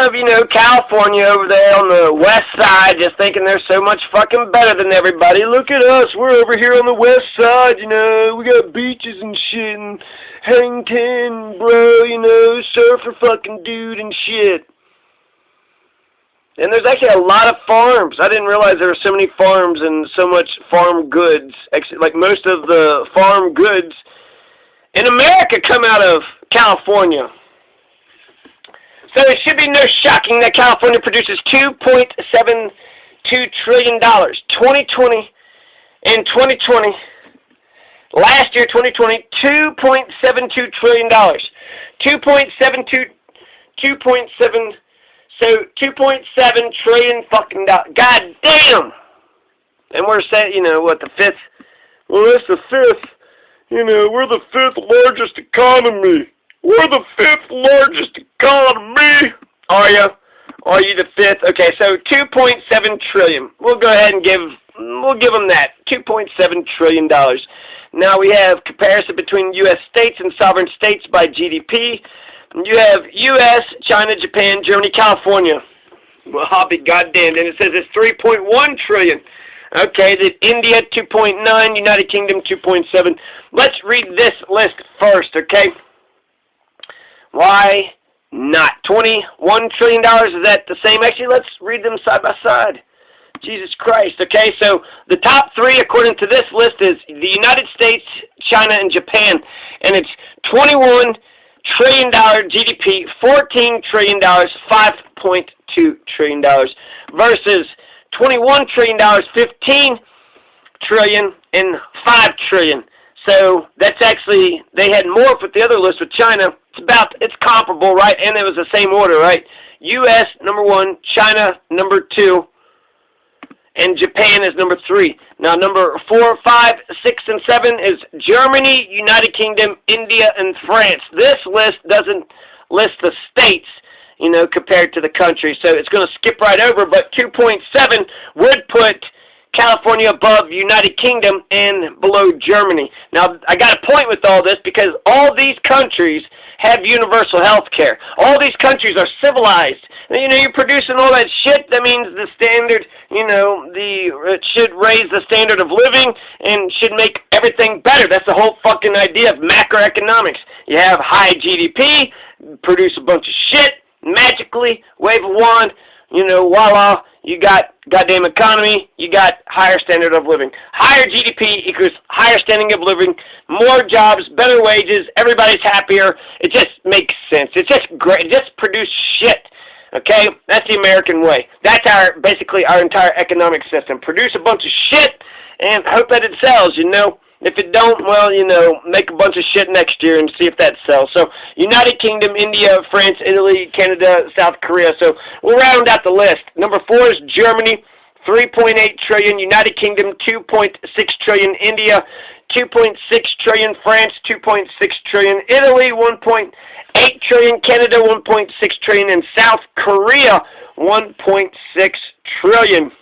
lot of, California over there on the west side just thinking they're so much fucking better than everybody. Look at us, we're over here on the west side, we got beaches and shit and hang ten, bro, surfer fucking dude and shit. And there's actually a lot of farms. I didn't realize there were so many farms and so much farm goods. Actually, like most of the farm goods in America come out of California. So it should be no shocking that California produces $2.72 trillion. 2020 and 2020. Last year, 2020, $2.72 trillion. 2.7 trillion fucking dollars. God damn! And we're saying, the fifth? Well, that's the fifth. We're the fifth largest economy. We're the fifth largest economy. Are you? Are you the fifth? Okay, so 2.7 trillion. We'll go ahead and give them that. $2.7 trillion. Now we have comparison between U.S. states and sovereign states by GDP. You have U.S., China, Japan, Germany, California. Well, I'll be goddamned. And it says it's 3.1 trillion. Okay, then India, 2.9, United Kingdom, 2.7. Let's read this list first, okay? Why not? $21 trillion, is that the same? Actually, let's read them side by side. Jesus Christ, okay? So the top three, according to this list, is the United States, China, and Japan. And it's $21 trillion GDP, $14 trillion, $5.2 trillion, versus $21 trillion, $15 trillion, and $5 trillion. So that's actually, they had more with the other list with China. It's comparable, right? And it was the same order, right? U.S. number 1, China number 2, and Japan is number 3. Now number 4, 5, 6, and 7 is Germany, United Kingdom, India, and France. This list doesn't list the states, compared to the country. So it's going to skip right over, but 2.7 would put California above United Kingdom and below Germany. Now, I got a point with all this because all these countries have universal health care. All these countries are civilized. You're producing all that shit. That means the standard, it should raise the standard of living and should make everything better. That's the whole fucking idea of macroeconomics. You have high GDP, produce a bunch of shit, magically, wave a wand, voila, you got goddamn economy, you got higher standard of living. Higher GDP equals higher standing of living, more jobs, better wages, everybody's happier. It just makes sense. It's just great. It just produce shit. Okay? That's the American way. That's basically our entire economic system. Produce a bunch of shit and hope that it sells, If it don't, well, make a bunch of shit next year and see if that sells. So, United Kingdom, India, France, Italy, Canada, South Korea. So, we'll round out the list. Number 4 is Germany, 3.8 trillion. United Kingdom, 2.6 trillion. India, 2.6 trillion. France, 2.6 trillion. Italy, 1.8 trillion. Canada, 1.6 trillion. And South Korea, 1.6 trillion.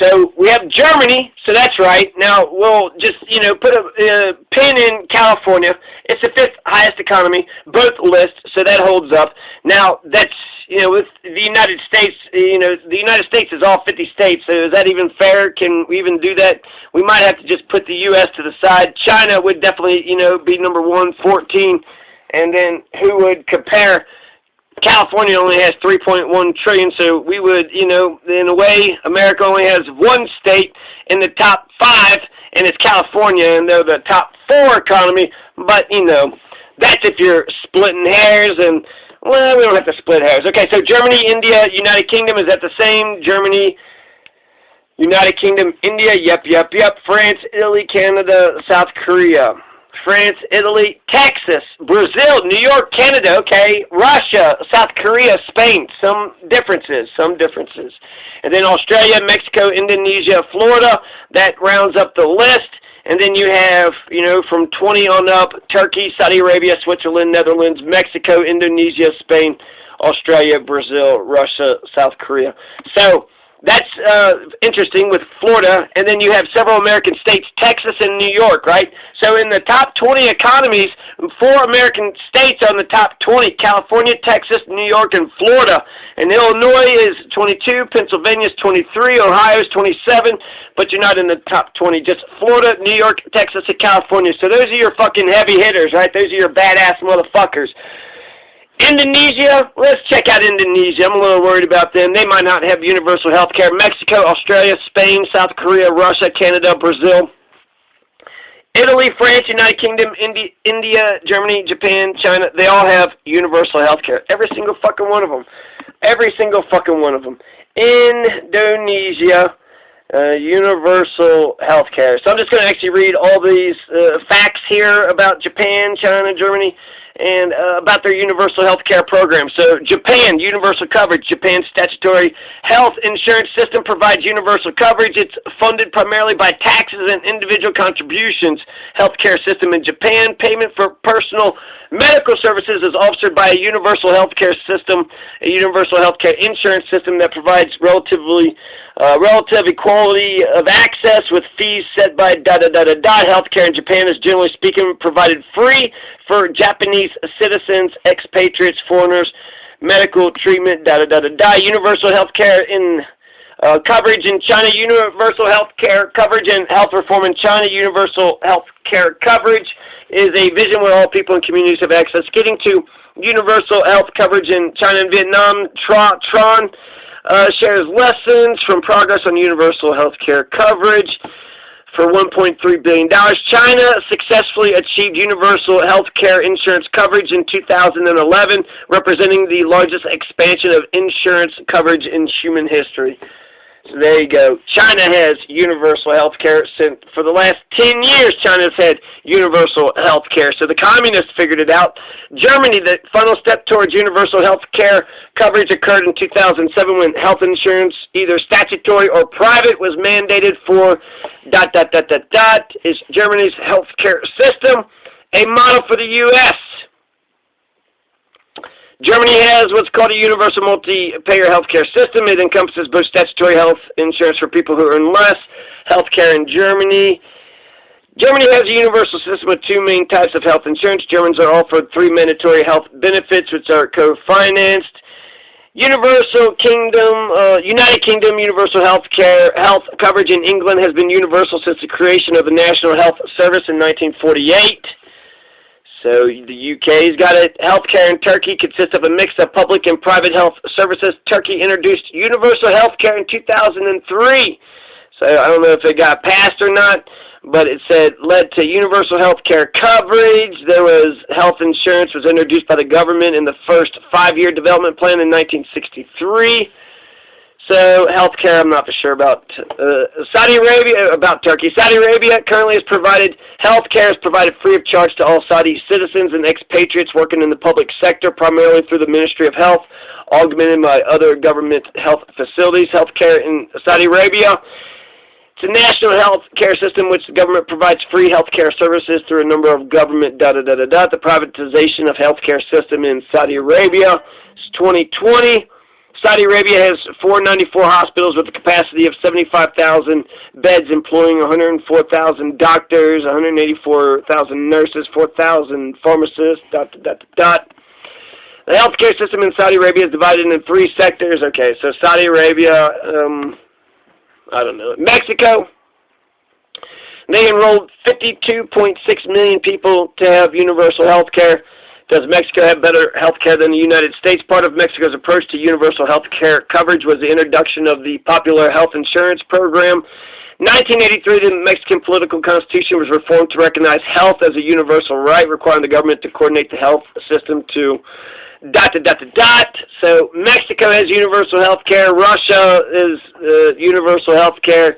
So we have Germany, so that's right. Now we'll just, put a pin in California. It's the 5th highest economy, both lists, so that holds up. Now that's, with the United States, the United States is all 50 states, so is that even fair? Can we even do that? We might have to just put the U.S. to the side. China would definitely, be number 1, 14, and then who would compare? California only has 3.1 trillion, so we would, in a way, America only has one state in the top 5, and it's California, and they're the top 4 economy, but, that's if you're splitting hairs, and, well, we don't have to split hairs. Okay, so Germany, India, United Kingdom, is that the same? Germany, United Kingdom, India, yep. France, Italy, Canada, South Korea. France, Italy, Texas, Brazil, New York, Canada, okay, Russia, South Korea, Spain, some differences. And then Australia, Mexico, Indonesia, Florida, that rounds up the list. And then you have, from 20 on up, Turkey, Saudi Arabia, Switzerland, Netherlands, Mexico, Indonesia, Spain, Australia, Brazil, Russia, South Korea. So That's interesting with Florida, and then you have several American states, Texas and New York, right? So in the top 20 economies, 4 American states are in the top 20, California, Texas, New York, and Florida. And Illinois is 22, Pennsylvania is 23, Ohio is 27, but you're not in the top 20, just Florida, New York, Texas, and California. So those are your fucking heavy hitters, right? Those are your badass motherfuckers. Indonesia, let's check out Indonesia. I'm a little worried about them. They might not have universal health care. Mexico, Australia, Spain, South Korea, Russia, Canada, Brazil, Italy, France, United Kingdom, India, Germany, Japan, China. They all have universal health care. Every single fucking one of them. Every single fucking one of them. Indonesia, universal health care. So I'm just going to actually read all these facts here about Japan, China, Germany, and about their universal health care program. So Japan, universal coverage. Japan's statutory health insurance system provides universal coverage. It's funded primarily by taxes and individual contributions. Healthcare system in Japan. Payment for personal medical services is offered by a universal healthcare system, a universal healthcare insurance system that provides relative equality of access with fees set by Healthcare in Japan is generally speaking provided free for Japanese citizens, expatriates, foreigners, medical treatment, Universal healthcare in coverage in China, universal healthcare coverage and health reform in China. Universal healthcare coverage is a vision where all people and communities have access. Getting to universal health coverage in China and Vietnam, Tron shares lessons from progress on universal healthcare coverage. For $1.3 billion, China successfully achieved universal health care insurance coverage in 2011, representing the largest expansion of insurance coverage in human history. So there you go. China has universal health care. For the last 10 years, China has had universal health care. So the communists figured it out. Germany, the final step towards universal health care coverage occurred in 2007 when health insurance, either statutory or private, was mandated for ... is Germany's health care system a model for the U.S.? Germany has what's called a universal multi-payer healthcare system. It encompasses both statutory health insurance for people who earn less, healthcare in Germany. Germany has a universal system with 2 main types of health insurance. Germans are offered 3 mandatory health benefits, which are co-financed. United Kingdom universal health coverage in England has been universal since the creation of the National Health Service in 1948. So the UK's got it. Healthcare in Turkey consists of a mix of public and private health services. Turkey introduced universal healthcare in 2003. So I don't know if it got passed or not, but it said led to universal healthcare coverage. There was health insurance was introduced by the government in the first 5-year development plan in 1963. So healthcare, I'm not for sure about. Saudi Arabia, about Turkey. Saudi Arabia currently has provided healthcare is provided free of charge to all Saudi citizens and expatriates working in the public sector, primarily through the Ministry of Health, augmented by other government health facilities. Healthcare in Saudi Arabia. It's a national health care system which the government provides free health care services through a number of government The privatization of healthcare system in Saudi Arabia is 2020. Saudi Arabia has 494 hospitals with a capacity of 75,000 beds, employing 104,000 doctors, 184,000 nurses, 4,000 pharmacists, The healthcare system in Saudi Arabia is divided into 3 sectors. Okay, so Saudi Arabia, I don't know. Mexico, they enrolled 52.6 million people to have universal health care. Does Mexico have better health care than the United States? Part of Mexico's approach to universal health care coverage was the introduction of the popular health insurance program. 1983, the Mexican political constitution was reformed to recognize health as a universal right, requiring the government to coordinate the health system to ... So Mexico has universal health care. Russia is universal health care.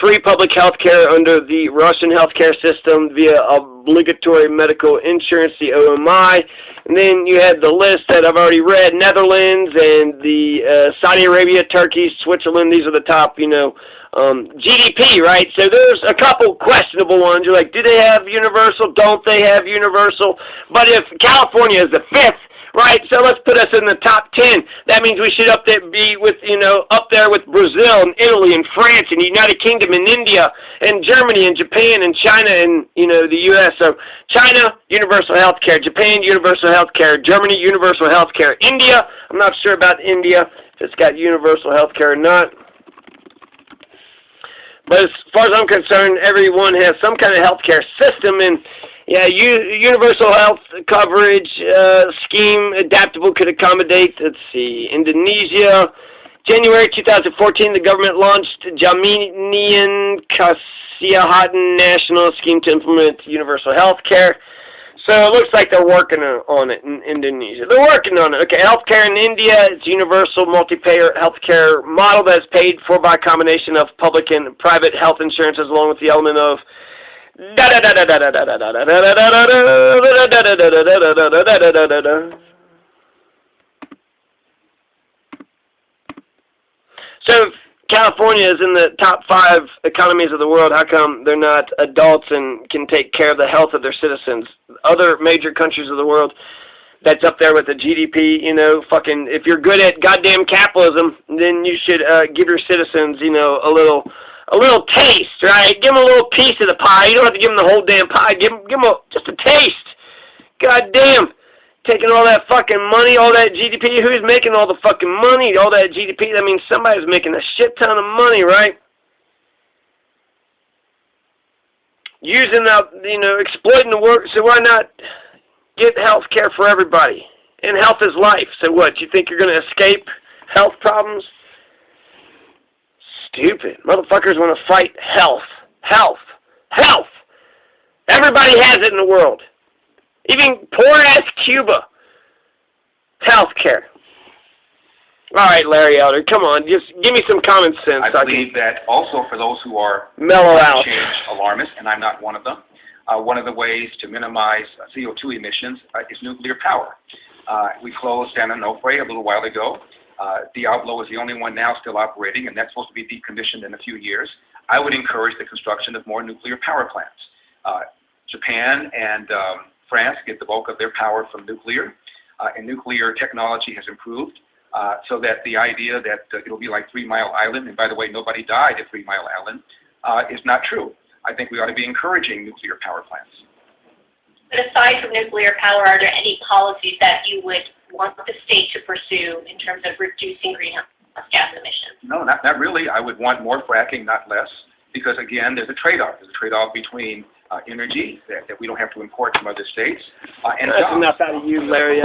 Free public health care under the Russian healthcare system via obligatory medical insurance, the OMI. And then you had the list that I've already read, Netherlands and the Saudi Arabia, Turkey, Switzerland. These are the top, GDP, right? So there's a couple questionable ones. You're like, do they have universal? Don't they have universal? But if California is the 5th right? So let's put us in the top 10. That means we should be with, up there with Brazil and Italy and France and the United Kingdom and India and Germany and Japan and China and, the U.S. So China, universal health care. Japan, universal health care. Germany, universal health care. India, I'm not sure about India, if it's got universal health care or not. But as far as I'm concerned, everyone has some kind of healthcare system, and yeah, universal health coverage scheme adaptable could accommodate. Let's see, Indonesia, January 2014, the government launched Jaminan Kesehatan National Scheme to implement universal health care. So it looks like they're working on it in Indonesia. They're working on it. Okay, healthcare in India, it's universal multi-payer healthcare model that's paid for by a combination of public and private health insurances, along with the element of So if California is in the top 5 economies of the world, how come they're not adults and can take care of the health of their citizens? Other major countries of the world that's up there with the GDP, if you're good at goddamn capitalism, then you should give your citizens, a little taste, right? Give them a little piece of the pie. You don't have to give them the whole damn pie. Give them just a taste. Goddamn. Taking all that fucking money, all that GDP. Who's making all the fucking money? All that GDP, that means somebody's making a shit ton of money, right? Using up, exploiting the work. So why not get health care for everybody? And health is life. So what, you think you're going to escape health problems? Stupid. Motherfuckers want to fight health. Health. Health. Everybody has it in the world. Even poor-ass Cuba. Healthcare. All right, Larry Elder, come on. Just give me some common sense. I believe that also for those who are mellow out, change alarmists, and I'm not one of them, one of the ways to minimize CO2 emissions is nuclear power. We closed San Onofre a little while ago. Diablo is the only one now still operating, and that's supposed to be decommissioned in a few years. I would encourage the construction of more nuclear power plants. Japan and France get the bulk of their power from nuclear, and nuclear technology has improved so that the idea that it'll be like 3 Mile Island, and by the way, nobody died at 3 Mile Island, is not true. I think we ought to be encouraging nuclear power plants. But aside from nuclear power, are there any policies that you would want the state to pursue in terms of reducing greenhouse gas emissions? No, not really. I would want more fracking, not less, because again, there's a trade-off. There's a trade-off between energy that we don't have to import from other states and That's jobs. enough out of you, Larry.